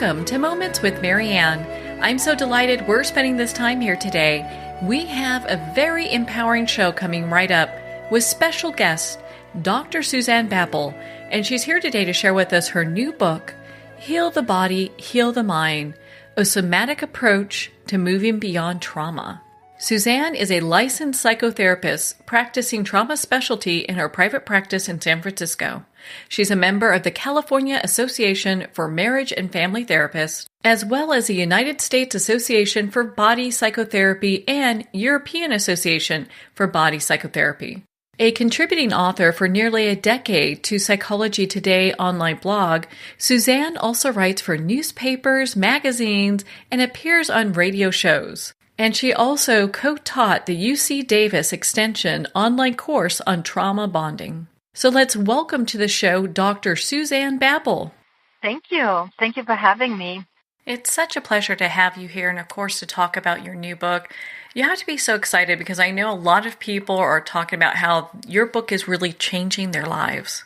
Welcome to Moments with Marianne. I'm so delighted we're spending this time here today. We have a very empowering show coming right up with special guest, Dr. Susanne-Babble, and she's here today to share with us her new book, Heal the Body, Heal the Mind, a somatic approach to moving beyond trauma. Susanne is a licensed psychotherapist practicing trauma specialty in her private practice in San Francisco. She's a member of the California Association for Marriage and Family Therapists, as well as the United States Association for Body Psychotherapy and European Association for Body Psychotherapy. A contributing author for nearly a decade to Psychology Today online blog, Susanne also writes for newspapers, magazines, and appears on radio shows. And she also co-taught the UC Davis Extension online course on trauma bonding. So let's welcome to the show Dr. Susanne-Babble. Thank you. Thank you for having me. It's such a pleasure to have you here and, of course, to talk about your new book. You have to be so excited because I know a lot of people are talking about how your book is really changing their lives.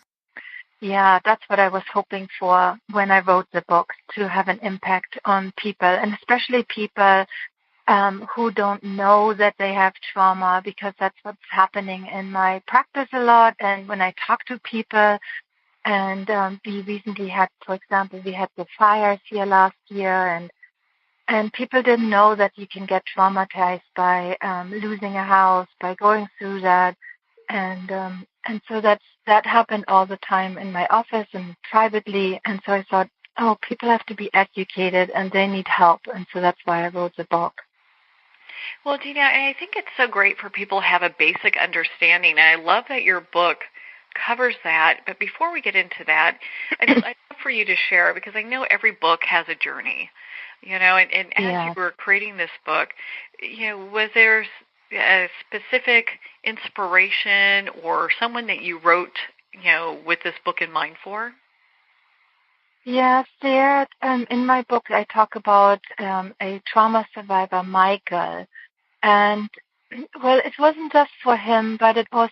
Yeah, that's what I was hoping for when I wrote the book, to have an impact on people, and especially people who don't know that they have trauma, because that's what's happening in my practice a lot. And when I talk to people, and we recently had, for example, we had the fires here last year, and people didn't know that you can get traumatized by losing a house, by going through that. And so that happened all the time in my office and privately. And so I thought, oh, people have to be educated and they need help. And so that's why I wrote the book. Well, Dina, I think it's so great for people to have a basic understanding, and I love that your book covers that. But before we get into that, I'd love for you to share, because I know every book has a journey, and as you were creating this book, was there a specific inspiration or someone that you wrote, with this book in mind for? Yes, there. In my book, I talk about a trauma survivor, Michael. And, well, it wasn't just for him, but it was,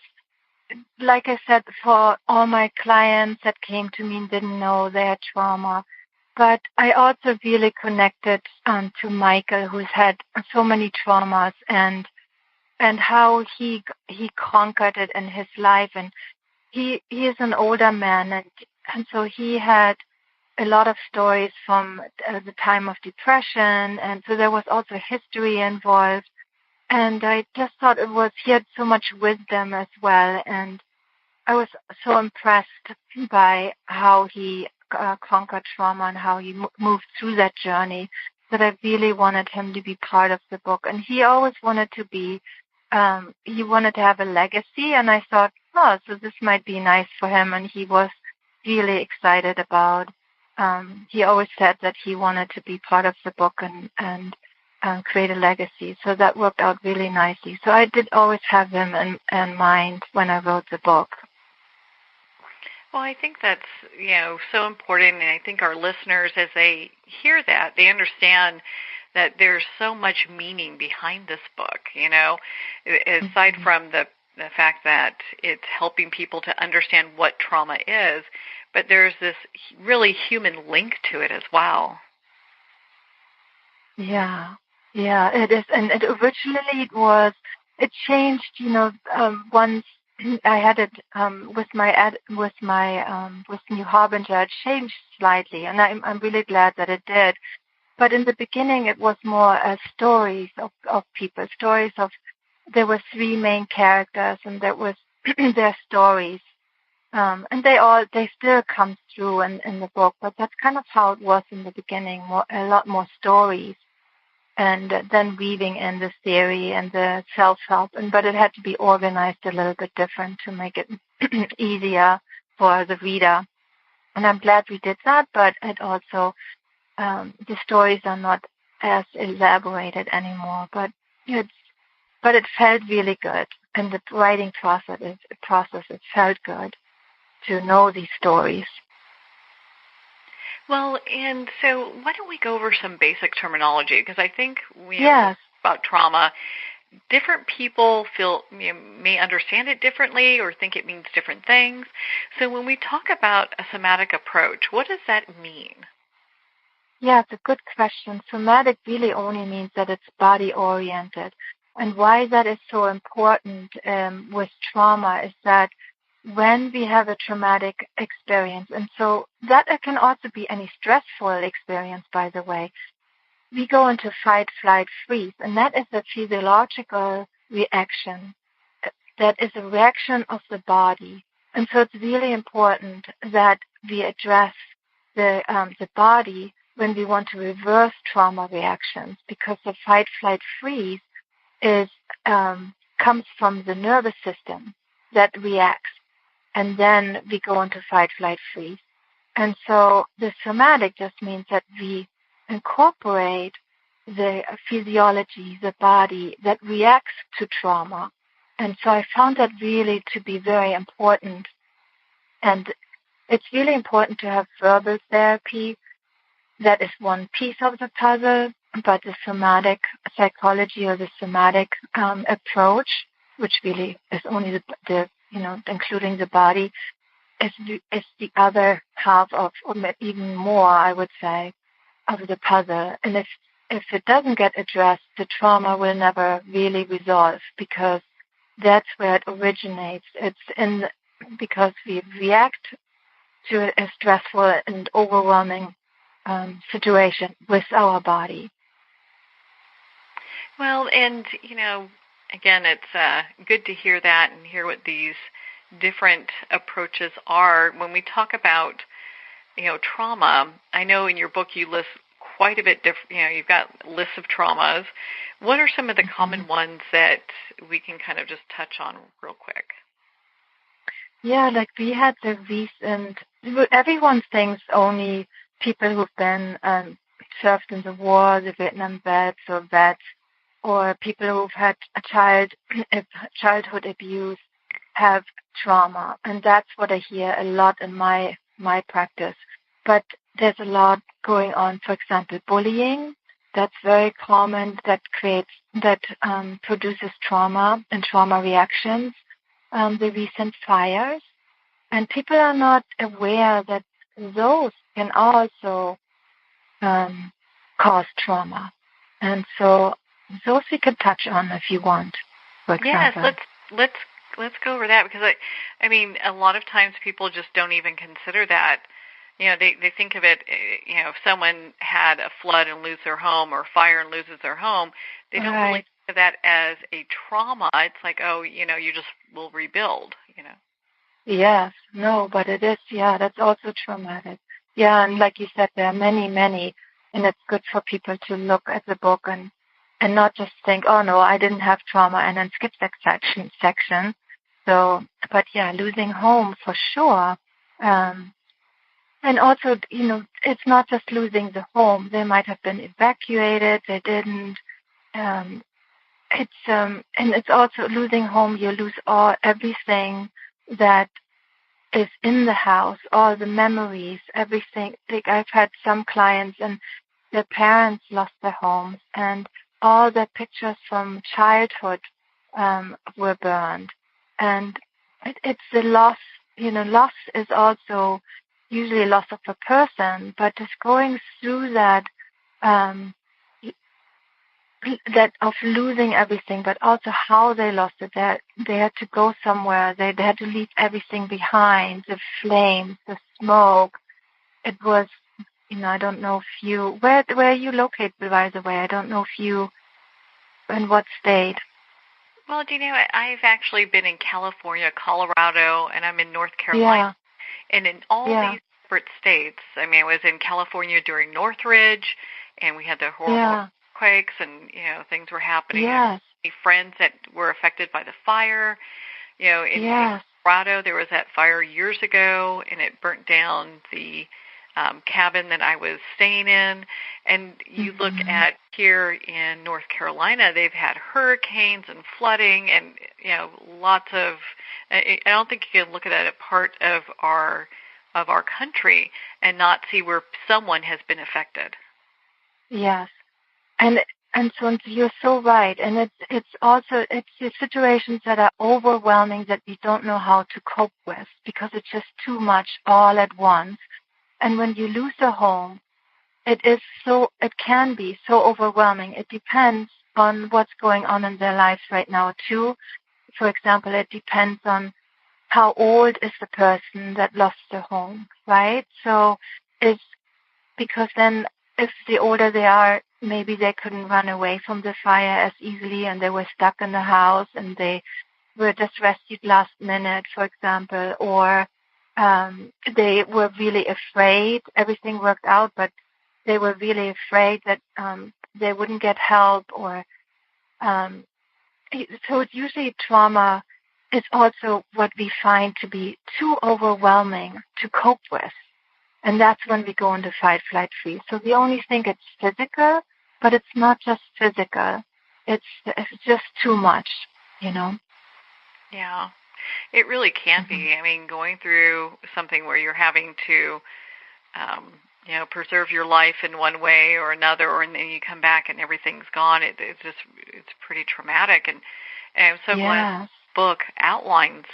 like I said, for all my clients that came to me and didn't know they had trauma. But I also really connected to Michael, who's had so many traumas, and how he conquered it in his life. And he is an older man, and so he had a lot of stories from the time of depression, and so there was also history involved. And I just thought he had so much wisdom as well, and I was so impressed by how he conquered trauma and how he moved through that journey, that I really wanted him to be part of the book. And he always wanted to be, he wanted to have a legacy, and I thought, oh, so this might be nice for him, and he was really excited about. He always said that he wanted to be part of the book and create a legacy. So that worked out really nicely. So I did always have him in mind when I wrote the book. Well, I think that's, so important. And I think our listeners, as they hear that, they understand that there's so much meaning behind this book, aside from the fact that it's helping people to understand what trauma is, but there's this really human link to it as well. Yeah, it is. And originally it changed, once I had it with New Harbinger, it changed slightly, and I'm really glad that it did. But in the beginning, it was more stories of people, there were three main characters, and there was their stories. And they still come through in the book, but that's kind of how it was in the beginning, a lot more stories, and then weaving in the theory and the self-help, but it had to be organized a little bit different to make it easier for the reader. And I'm glad we did that, but it also, the stories are not as elaborated anymore, but it felt really good. And the writing process, it felt good to know these stories. Well, and so why don't we go over some basic terminology? Because I think about trauma, different people may understand it differently or think it means different things. So when we talk about a somatic approach, what does that mean? Yeah, it's a good question. Somatic really only means that it's body-oriented. And why that is so important with trauma is that when we have a traumatic experience, and so that it can also be any stressful experience, by the way, we go into fight, flight, freeze, and that is a physiological reaction. That is a reaction of the body. And so it's really important that we address the body when we want to reverse trauma reactions, because the fight, flight, freeze is comes from the nervous system that reacts, and then we go into fight, flight, freeze. And so the somatic just means that we incorporate the physiology, the body that reacts to trauma. And so I found that really to be very important. And it's really important to have verbal therapy. That is one piece of the puzzle, but the somatic psychology or the somatic approach, which really is only the including the body, is the other half of, or even more, I would say, of the puzzle. And if it doesn't get addressed, the trauma will never really resolve, because that's where it originates. It's because we react to a stressful and overwhelming situation with our body. Well, and, again, it's good to hear that and hear what these different approaches are. When we talk about, trauma, I know in your book you list quite a bit different, you've got lists of traumas. What are some of the common ones that we can kind of just touch on real quick? Yeah, like we had the recent, everyone thinks only people who've been served in the war, the Vietnam vets, or people who've had childhood abuse have trauma. And that's what I hear a lot in my practice. But there's a lot going on. For example, bullying, that's very common, that produces trauma and trauma reactions. The recent fires. And people are not aware that those can also cause trauma. And so those we could touch on if you want, for example. Yes, let's go over that, because I mean, a lot of times people just don't even consider that. They think of it, if someone had a flood and lose their home, or fire and loses their home, they don't really think of that as a trauma. It's like, you just will rebuild, Yes, no, but it is, that's also traumatic. Yeah, and like you said, there are many, and it's good for people to look at the book and not just think, oh no, I didn't have trauma, and then skip that section. So, but yeah, losing home for sure. And also, it's not just losing the home. They might have been evacuated. They didn't. And it's also losing home. You lose everything that is in the house, all the memories, everything. Like I've had some clients and their parents lost their homes, and all their pictures from childhood were burned. And it's the loss. Loss is also usually loss of a person, but just going through that of losing everything, but also how they lost it. They had to go somewhere. They had to leave everything behind, the flames, the smoke. It was, I don't know if you, where are you located, by the way? I don't know if you, in what state? Well, I've actually been in California, Colorado, and I'm in North Carolina. Yeah. And in all these separate states, I was in California during Northridge, and we had the horrible quakes, and things were happening. Yes. Friends that were affected by the fire. In Colorado, there was that fire years ago, and it burnt down the cabin that I was staying in. And you look at here in North Carolina, they've had hurricanes and flooding, and lots of. I don't think you can look at that as part of our country and not see where someone has been affected. Yes. And so you're so right. And it's the situations that are overwhelming that we don't know how to cope with, because it's just too much all at once. And when you lose a home, it can be so overwhelming. It depends on what's going on in their lives right now too. For example, it depends on how old is the person that lost their home, right? So it's because then if the older they are, maybe they couldn't run away from the fire as easily and they were stuck in the house and they were just rescued last minute, for example, or they were really afraid. Everything worked out, but they were really afraid that they wouldn't get help. Or so it's usually trauma is also what we find to be too overwhelming to cope with. And that's when we go into fight, flight, freeze. So we only think it's physical, but it's not just physical. It's just too much, you know. Yeah, it really can be. I mean, going through something where you're having to, preserve your life in one way or another, and then you come back and everything's gone. It's pretty traumatic. And someone's book outlines,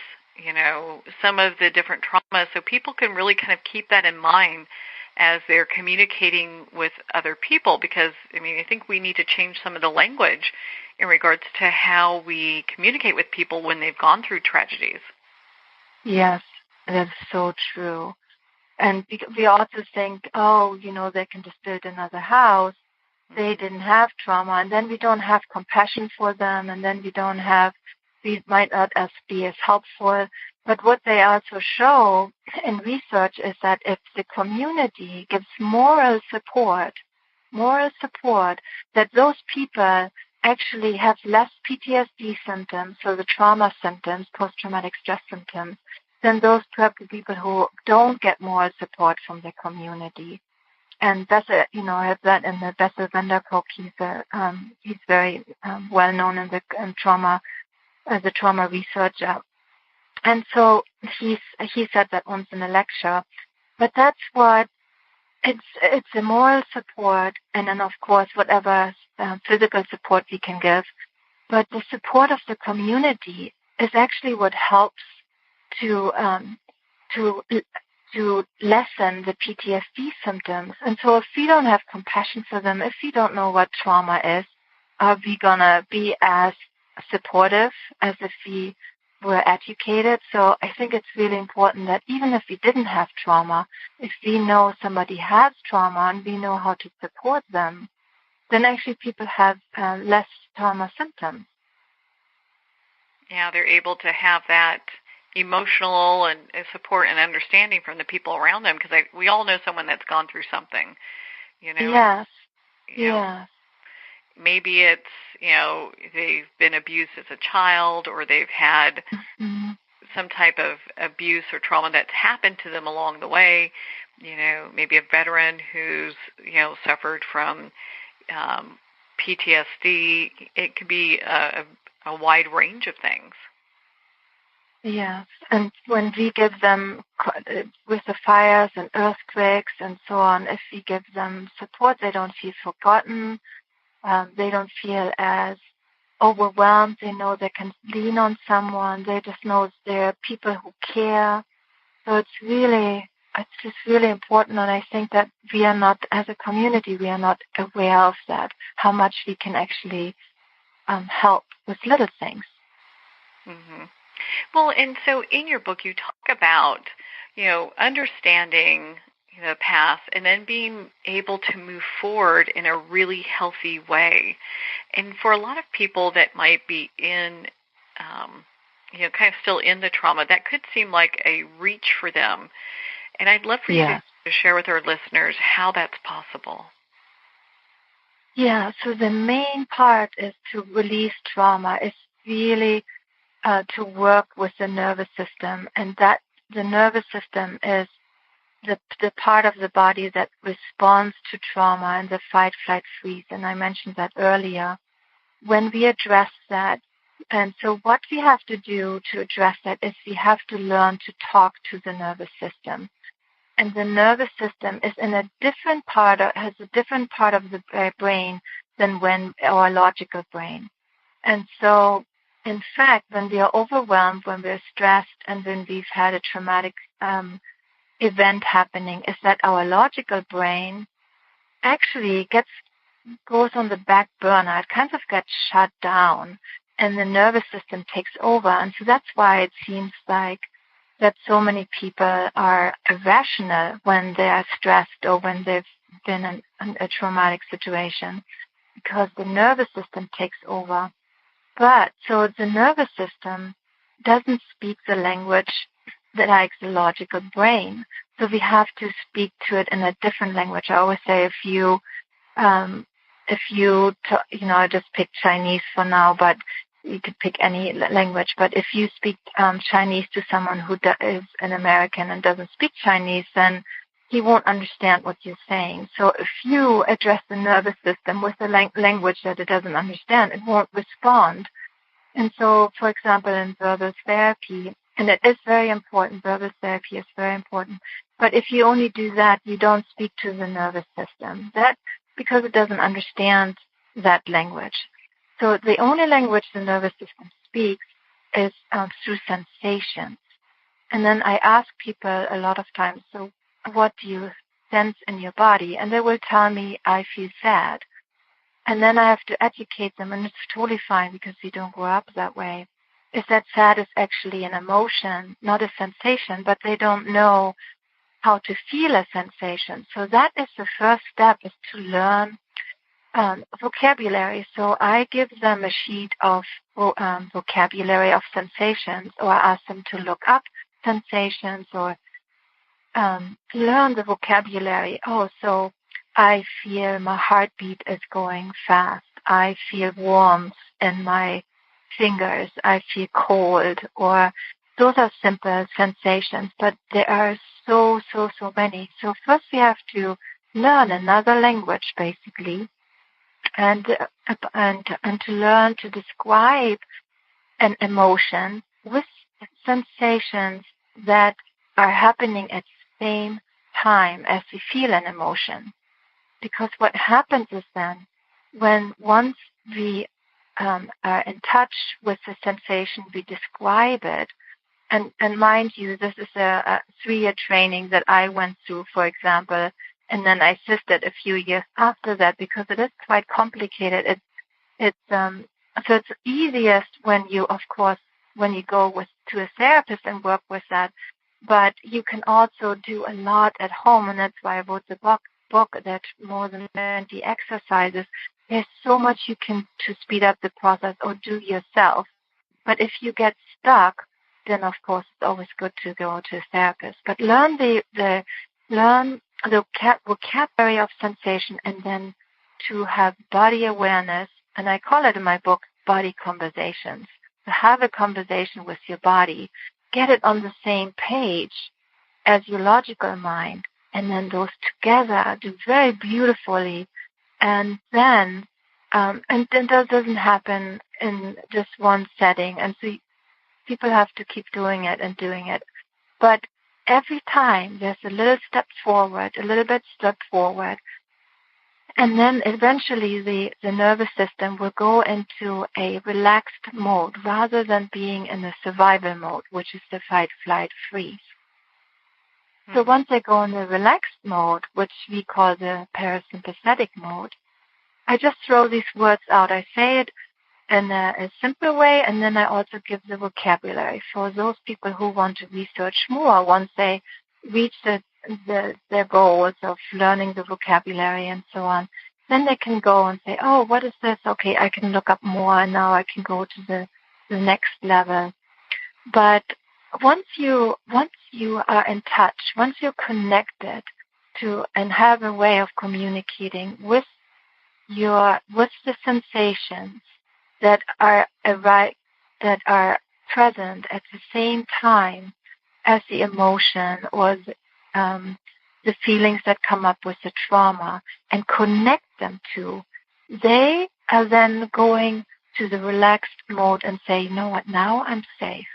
some of the different traumas, so people can really kind of keep that in mind as they're communicating with other people, because, I think we need to change some of the language in regards to how we communicate with people when they've gone through tragedies. Yes, that's so true. And we also think, they can just build another house. They didn't have trauma, and then we don't have compassion for them, and then we might not be as helpful. But what they also show in research is that if the community gives moral support, that those people actually have less PTSD symptoms, so the trauma symptoms, post-traumatic stress symptoms, than those people who don't get moral support from the community. And Bessel, I have that in the Bessel Vanderkolk. He's very well known in trauma as a trauma researcher. And so he said that once in a lecture. But that's what it's a moral support, and then of course whatever physical support we can give. But the support of the community is actually what helps to lessen the PTSD symptoms. And so if we don't have compassion for them, if we don't know what trauma is, are we gonna be as supportive as if we were educated? So I think it's really important that even if we didn't have trauma, if we know somebody has trauma and we know how to support them, then actually people have less trauma symptoms. Yeah, they're able to have that emotional and support and understanding from the people around them, because we all know someone that's gone through something, Yes. Maybe it's, they've been abused as a child, or they've had some type of abuse or trauma that's happened to them along the way. Maybe a veteran who's, suffered from PTSD. It could be a wide range of things. Yes, and when we give them, with the fires and earthquakes and so on, if we give them support, they don't feel forgotten. They don't feel as overwhelmed. They know they can lean on someone. They just know there are people who care. So it's just really important. And I think that we are not, as a community, we are not aware of that, how much we can actually help with little things. Mm-hmm. Well, and so in your book, you talk about, understanding the past and then being able to move forward in a really healthy way. And for a lot of people that might be in, kind of still in the trauma, that could seem like a reach for them. And I'd love for you to share with our listeners how that's possible. Yeah, so the main part is to release trauma, is really to work with the nervous system, and that the nervous system is the part of the body that responds to trauma and the fight, flight, freeze. And I mentioned that earlier. When we address that, and so what we have to do to address that is we have to learn to talk to the nervous system. And the nervous system is in a different part, has a different part of the brain than our logical brain. And so, in fact, when we are overwhelmed, when we're stressed, and when we've had a traumatic event happening, is that our logical brain actually goes on the back burner. It kind of gets shut down, and the nervous system takes over. And so that's why it seems like that so many people are irrational when they are stressed or when they've been in a traumatic situation, because the nervous system takes over. But so the nervous system doesn't speak the language that like the logical brain. So we have to speak to it in a different language. I always say if you just pick Chinese for now, but you could pick any language. But if you speak Chinese to someone who is an American and doesn't speak Chinese, then he won't understand what you're saying. So if you address the nervous system with a language that it doesn't understand, it won't respond. And so, for example, in verbal therapy, and it is very important, verbal therapy is very important, but if you only do that, you don't speak to the nervous system. That because it doesn't understand that language. So the only language the nervous system speaks is through sensations. And then I ask people a lot of times, so what do you sense in your body? And they will tell me, I feel sad. And then I have to educate them, and it's totally fine because we don't grow up that way, is that sad is actually an emotion, not a sensation, but they don't know how to feel a sensation. So that is the first step, is to learn vocabulary. So I give them a sheet of vocabulary of sensations, or I ask them to look up sensations or learn the vocabulary. Oh, so I feel my heartbeat is going fast. I feel warmth in my fingers. I feel cold. Or those are simple sensations, but there are so many. So first we have to learn another language, basically, and to learn to describe an emotion with sensations that are happening at the same time as we feel an emotion. Because what happens is then, when once we are in touch with the sensation, we describe it. And mind you, this is a 3-year training that I went through, for example, and then I assisted a few years after that, because it is quite complicated. So it's easiest when you go to a therapist and work with that. But you can also do a lot at home, and that's why I wrote the book that more than 20 exercises. There's so much you can to speed up the process or do yourself. But if you get stuck, then of course it's always good to go to a therapist. But learn the vocabulary of sensation, and then to have body awareness, and I call it in my book body conversations. To have a conversation with your body, get it on the same page as your logical mind, and then those together do very beautifully. And then that doesn't happen in just one setting, and so people have to keep doing it and doing it. But every time there's a little step forward, and then eventually the nervous system will go into a relaxed mode rather than being in a survival mode, which is the fight, flight, freeze. So once they go in the relaxed mode, which we call the parasympathetic mode, I just throw these words out. I say it in a simple way, and then I also give the vocabulary for those people who want to research more once they reach their goals of learning the vocabulary and so on. Then they can go and say, oh, what is this? Okay, I can look up more, and now I can go to the next level. But once you are in touch, once you're connected to and have a way of communicating with the sensations that are present at the same time as the emotion or the feelings that come up with the trauma, and connect them to, they are then going to the relaxed mode and say, you know what, now I'm safe.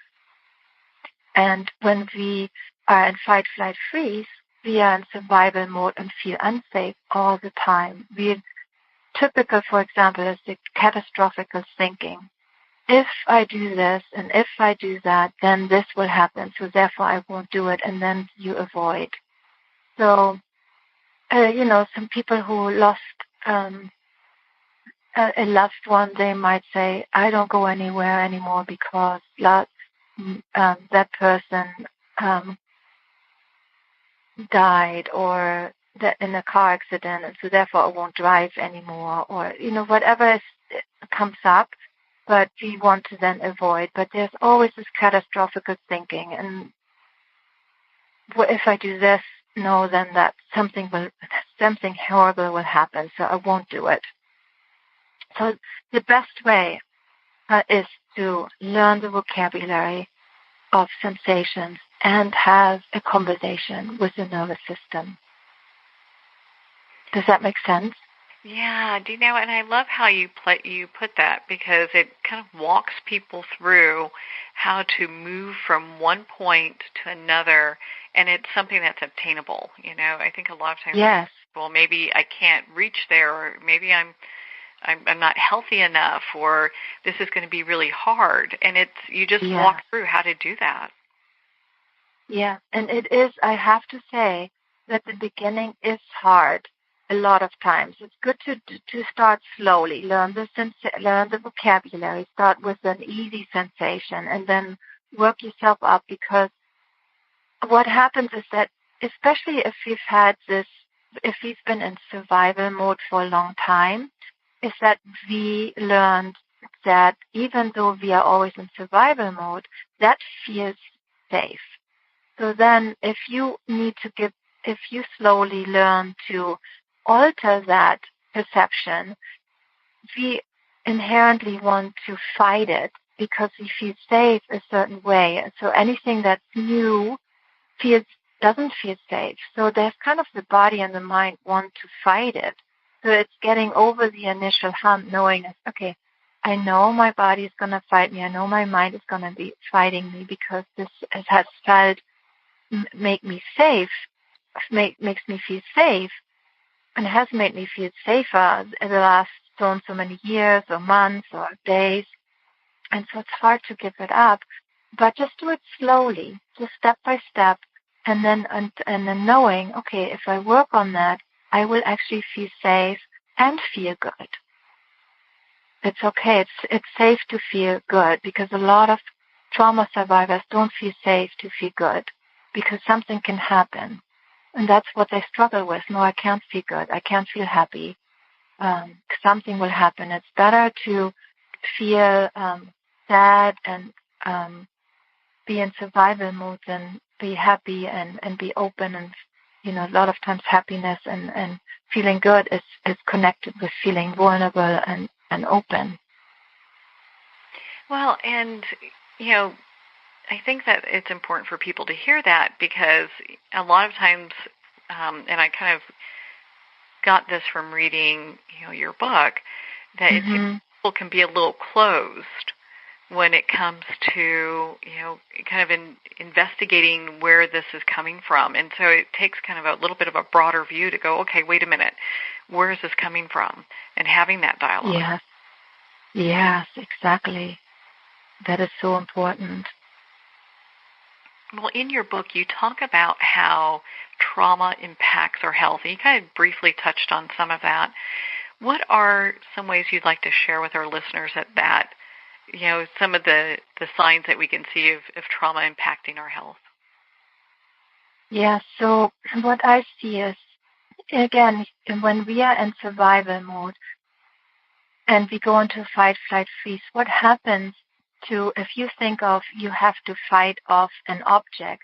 And when we are in fight, flight, freeze, we are in survival mode and feel unsafe all the time. Typical, for example, is the catastrophic thinking. If I do this and if I do that, then this will happen, so therefore I won't do it, and then you avoid. So some people who lost a loved one, they might say, I don't go anywhere anymore because that person died or in a car accident, and so therefore I won't drive anymore, or, whatever comes up, but we want to then avoid. But there's always this catastrophic thinking, and if I do this, no, then that something horrible will happen, so I won't do it. So the best way is to learn the vocabulary of sensations and have a conversation with the nervous system. Does that make sense? Yeah, and I love how you put that, because it kind of walks people through how to move from one point to another, and it's something that's obtainable. I think a lot of times, yes. Well, maybe I can't reach there, or maybe I'm not healthy enough, or this is going to be really hard, and you just walk through how to do that. Yeah, and it is, I have to say, that the beginning is hard a lot of times. It's good to start slowly, learn the vocabulary, start with an easy sensation, and then work yourself up, because what happens is that, especially if we've been in survival mode for a long time, is that we learned that even though we are always in survival mode, that feels safe. So then if you slowly learn to alter that perception, we inherently want to fight it because we feel safe a certain way. So anything that's new doesn't feel safe. So there's kind of the body and the mind want to fight it. So it's getting over the initial hump, knowing that, okay, I know my body is going to fight me. I know my mind is going to be fighting me because this has makes me feel safe, and has made me feel safer in the last so many years or months or days. And so it's hard to give it up, but just do it slowly, just step by step, and then knowing, okay, if I work on that, I will actually feel safe and feel good. It's okay. It's safe to feel good, because a lot of trauma survivors don't feel safe to feel good because something can happen. And that's what they struggle with. No, I can't feel good. I can't feel happy. Something will happen. It's better to feel sad and be in survival mode than be happy and be open. And, a lot of times happiness and feeling good is connected with feeling vulnerable and open. Well, and, I think that it's important for people to hear that, because a lot of times, and I kind of got this from reading, your book, that people can be a little closed when it comes to, kind of investigating where this is coming from. And so it takes kind of a little bit of a broader view to go, okay, wait a minute, where is this coming from? And having that dialogue. Yes, exactly. That is so important. Well, in your book, you talk about how trauma impacts our health. And you kind of briefly touched on some of that. What are some ways you'd like to share with our listeners that some of the signs that we can see of trauma impacting our health? Yeah, so what I see is, again, when we are in survival mode and we go into fight, flight, freeze, what happens if you think of you have to fight off an object,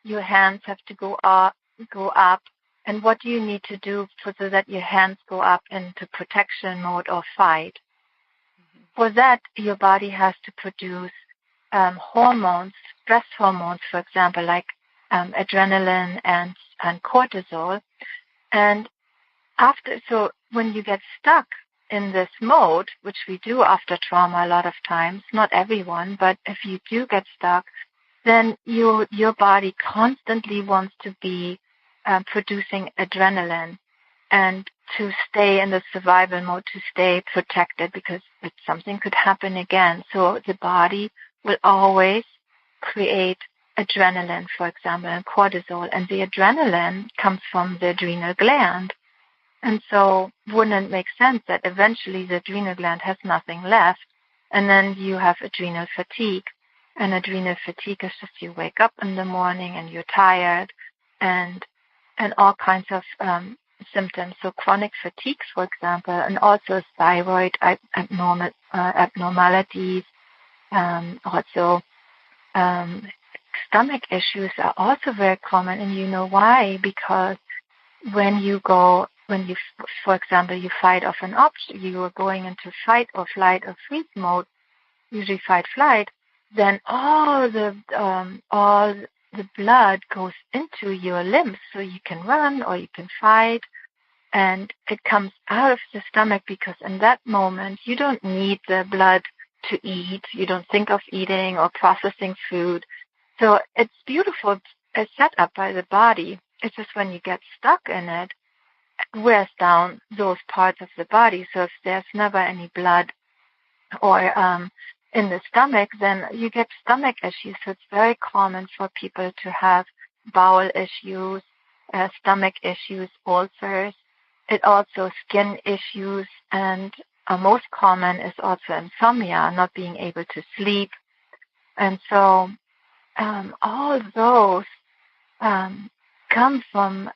your hands have to go up, and what do you need to do so that your hands go up into protection mode or fight? For that, your body has to produce hormones, stress hormones, for example, like adrenaline and cortisol. And so when you get stuck in this mode, which we do after trauma a lot of times, not everyone, but if you do get stuck, then your body constantly wants to be producing adrenaline and to stay in the survival mode, to stay protected, because something could happen again. So the body will always create adrenaline, for example, and cortisol. And the adrenaline comes from the adrenal gland. And so wouldn't it make sense that eventually the adrenal gland has nothing left, and then you have adrenal fatigue? And adrenal fatigue is just you wake up in the morning and you're tired, and all kinds of symptoms. So chronic fatigue, for example, and also thyroid abnormalities, also stomach issues are also very common. And you know why? Because when you, for example, you fight off an object, you are going into fight or flight or freeze mode, usually fight flight, then all the blood goes into your limbs, so you can run or you can fight, and it comes out of the stomach, because in that moment you don't need the blood to eat. You don't think of eating or processing food. So it's beautiful. It's set up by the body. It's just when you get stuck in it, it wears down those parts of the body. So if there's never any blood or in the stomach, then you get stomach issues. So it's very common for people to have bowel issues, stomach issues, ulcers. It also skin issues, and most common is also insomnia, not being able to sleep. And so all those come from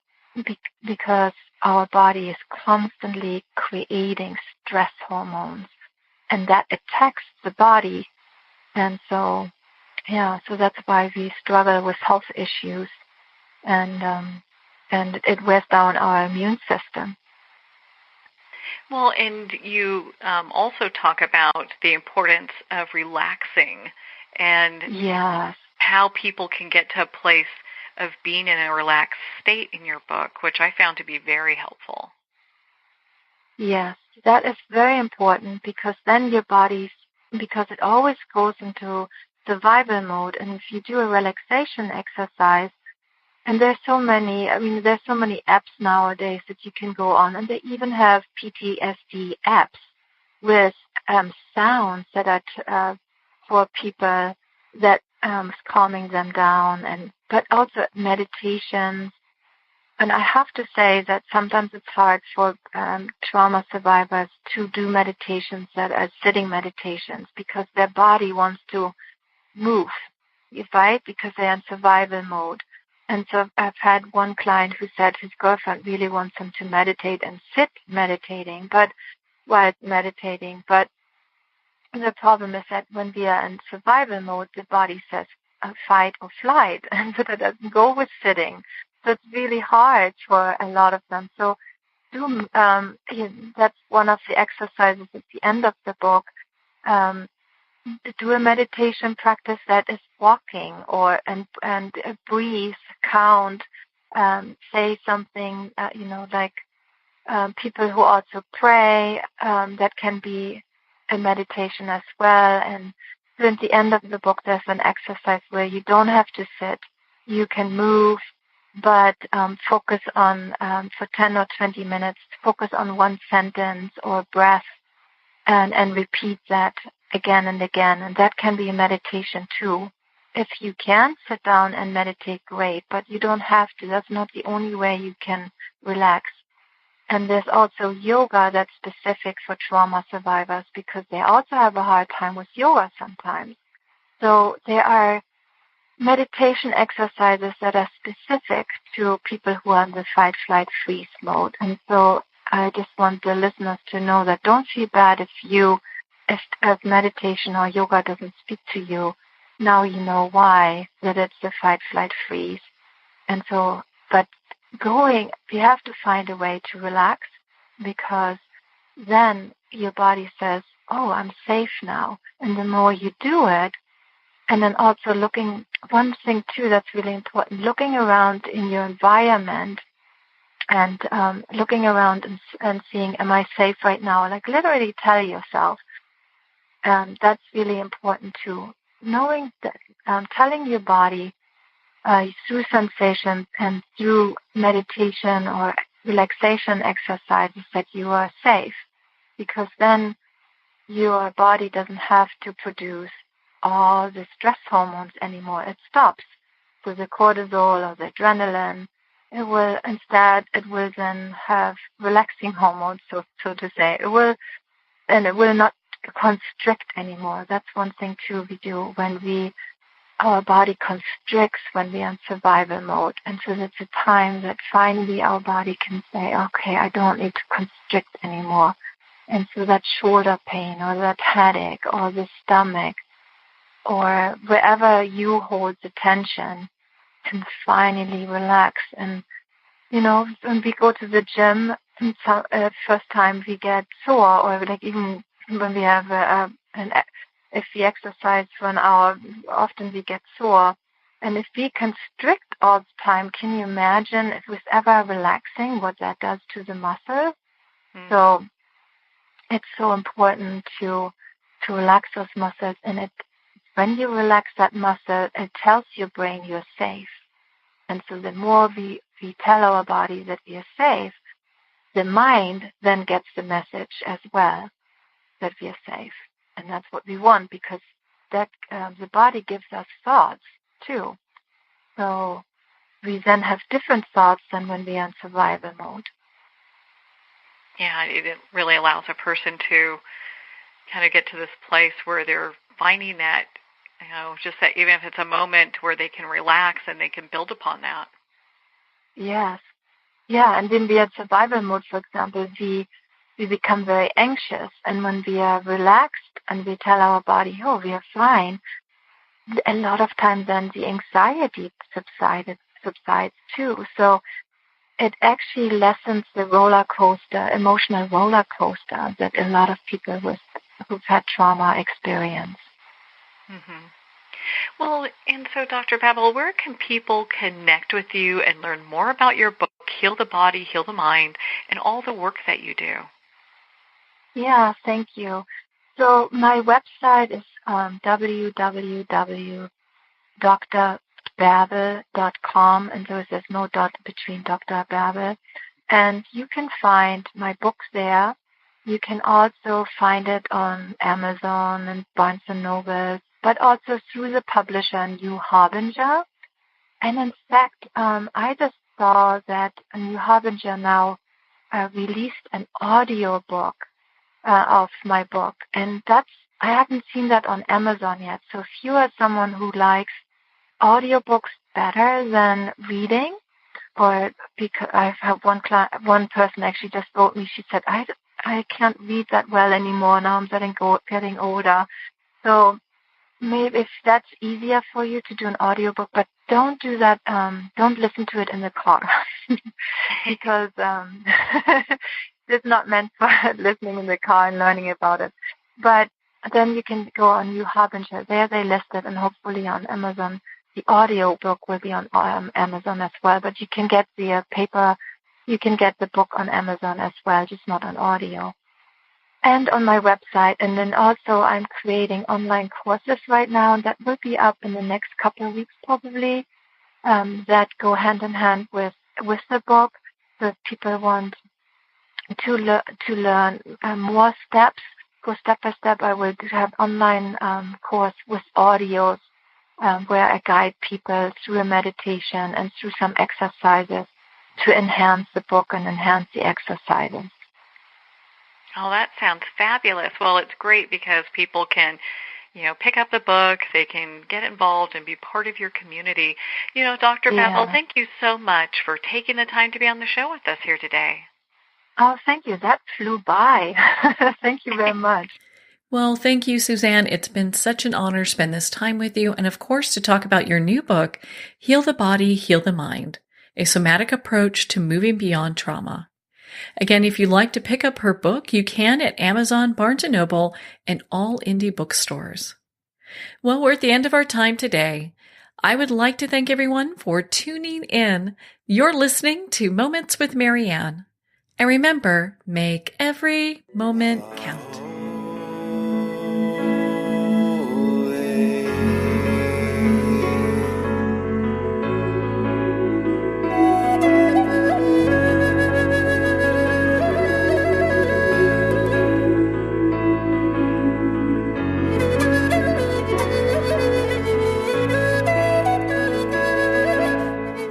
because our body is constantly creating stress hormones, and that attacks the body. And so, so that's why we struggle with health issues, and it wears down our immune system. Well, and you also talk about the importance of relaxing and how people can get to a place of being in a relaxed state in your book, which I found to be very helpful. Yes, that is very important, because then your body, because it always goes into survival mode, and if you do a relaxation exercise, and there's so many apps nowadays that you can go on, and they even have PTSD apps with sounds that are for people that is calming them down, but also meditations. And I have to say that sometimes it's hard for trauma survivors to do meditations that are sitting meditations, because their body wants to move, right? Because they're in survival mode. And so I've had one client who said his girlfriend really wants him to meditate and sit meditating, but the problem is that when we are in survival mode, the body says fight or flight, and so that doesn't go with sitting. So it's really hard for a lot of them. So that's one of the exercises at the end of the book. Do a meditation practice that is walking, and breathe, count, say something, like people who also pray, that can be a meditation as well. And so at the end of the book, there's an exercise where you don't have to sit. You can move, but focus on, for 10 or 20 minutes, focus on one sentence or breath, and repeat that again and again. And that can be a meditation too. If you can sit down and meditate, great, but you don't have to. That's not the only way you can relax. And there's also yoga that's specific for trauma survivors, because they also have a hard time with yoga sometimes. So there are meditation exercises that are specific to people who are in the fight, flight, freeze mode. And so I just want the listeners to know that don't feel bad if meditation or yoga doesn't speak to you. Now you know why, that it's the fight, flight, freeze. And so, but you have to find a way to relax, because then your body says, oh, I'm safe now. And the more you do it, and then also one thing too that's really important, looking around in your environment and looking around and seeing, am I safe right now? Like literally tell yourself. That's really important too. Knowing that, telling your body through sensations and through meditation or relaxation exercises that you are safe, because then your body doesn't have to produce all the stress hormones anymore. It stops. So the cortisol or the adrenaline, it will then have relaxing hormones, so to say. It will not constrict anymore. That's one thing too we do when our body constricts when we're in survival mode. And so that's a time that finally our body can say, okay, I don't need to constrict anymore. And so that shoulder pain or that headache or the stomach or wherever you hold the tension can finally relax. And, when we go to the gym, first time we get sore, or like even when we have if we exercise for an hour, often we get sore. And if we constrict all the time, can you imagine if it was ever relaxing, what that does to the muscle? So it's so important to relax those muscles. And when you relax that muscle, it tells your brain you're safe. And so the more we tell our body that we are safe, the mind then gets the message as well that we are safe. And that's what we want, because that the body gives us thoughts too. So we then have different thoughts than when we are in survival mode. Yeah, it really allows a person to kind of get to this place where they're finding that, just that even if it's a moment where they can relax and they can build upon that. Yes. Yeah, and when we are in survival mode, for example, we become very anxious. And when we are relaxed and we tell our body, oh, we are fine, a lot of times then the anxiety subsides too. So it actually lessens the emotional roller coaster that a lot of people who've had trauma experience. Mm-hmm. Well, and so Dr. Babbel, where can people connect with you and learn more about your book, Heal the Body, Heal the Mind, and all the work that you do? Yeah, thank you. So my website is www.drbabble.com, and so there's no dot between Dr. Babbel. And you can find my books there. You can also find it on Amazon and Barnes & Noble, but also through the publisher New Harbinger. And in fact, I just saw that New Harbinger now released an audio book of my book, and I haven't seen that on Amazon yet. So if you are someone who likes audiobooks better than reading, or because I have one person actually just wrote me, she said, I can't read that well anymore. Now I'm getting older. So maybe if that's easier for you to do an audiobook, but don't do that. Don't listen to it in the car because it's not meant for listening in the car and learning about it. But then you can go on New Harbinger. There they list it, and hopefully on Amazon. The audio book will be on Amazon as well. But you can get the paper, you can get the book on Amazon as well, just not on audio. And on my website. And then also I'm creating online courses right now, and that will be up in the next couple of weeks probably, that go hand in hand with the book. So if people want to learn more steps, go step by step, I will have online course with audios where I guide people through a meditation and through some exercises to enhance the book and enhance the exercises. Oh, that sounds fabulous. Well, it's great because people can, pick up the book, they can get involved and be part of your community. Dr. Babbel, thank you so much for taking the time to be on the show with us here today. Oh, thank you. That flew by. Thank you very much. Well, thank you, Suzanne. It's been such an honor to spend this time with you, and of course to talk about your new book, Heal the Body, Heal the Mind, a somatic approach to moving beyond trauma. Again, if you'd like to pick up her book, you can at Amazon, Barnes & Noble, and all indie bookstores. Well, we're at the end of our time today. I would like to thank everyone for tuning in. You're listening to Moments with Marianne. And remember, make every moment count.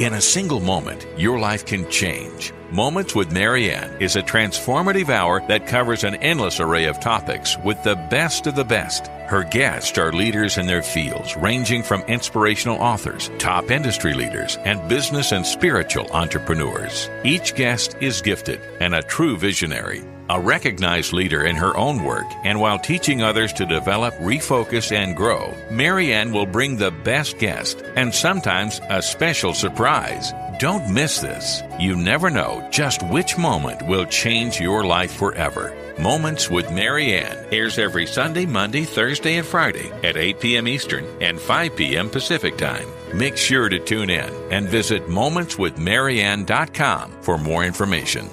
In a single moment, your life can change. Moments with Marianne is a transformative hour that covers an endless array of topics with the best of the best. Her guests are leaders in their fields, ranging from inspirational authors, top industry leaders, and business and spiritual entrepreneurs. Each guest is gifted and a true visionary, a recognized leader in her own work, and while teaching others to develop, refocus, and grow, Marianne will bring the best guest and sometimes a special surprise. Don't miss this. You never know just which moment will change your life forever. Moments with Marianne airs every Sunday, Monday, Thursday, and Friday at 8 p.m. Eastern and 5 p.m. Pacific Time. Make sure to tune in and visit momentswithmarianne.com for more information.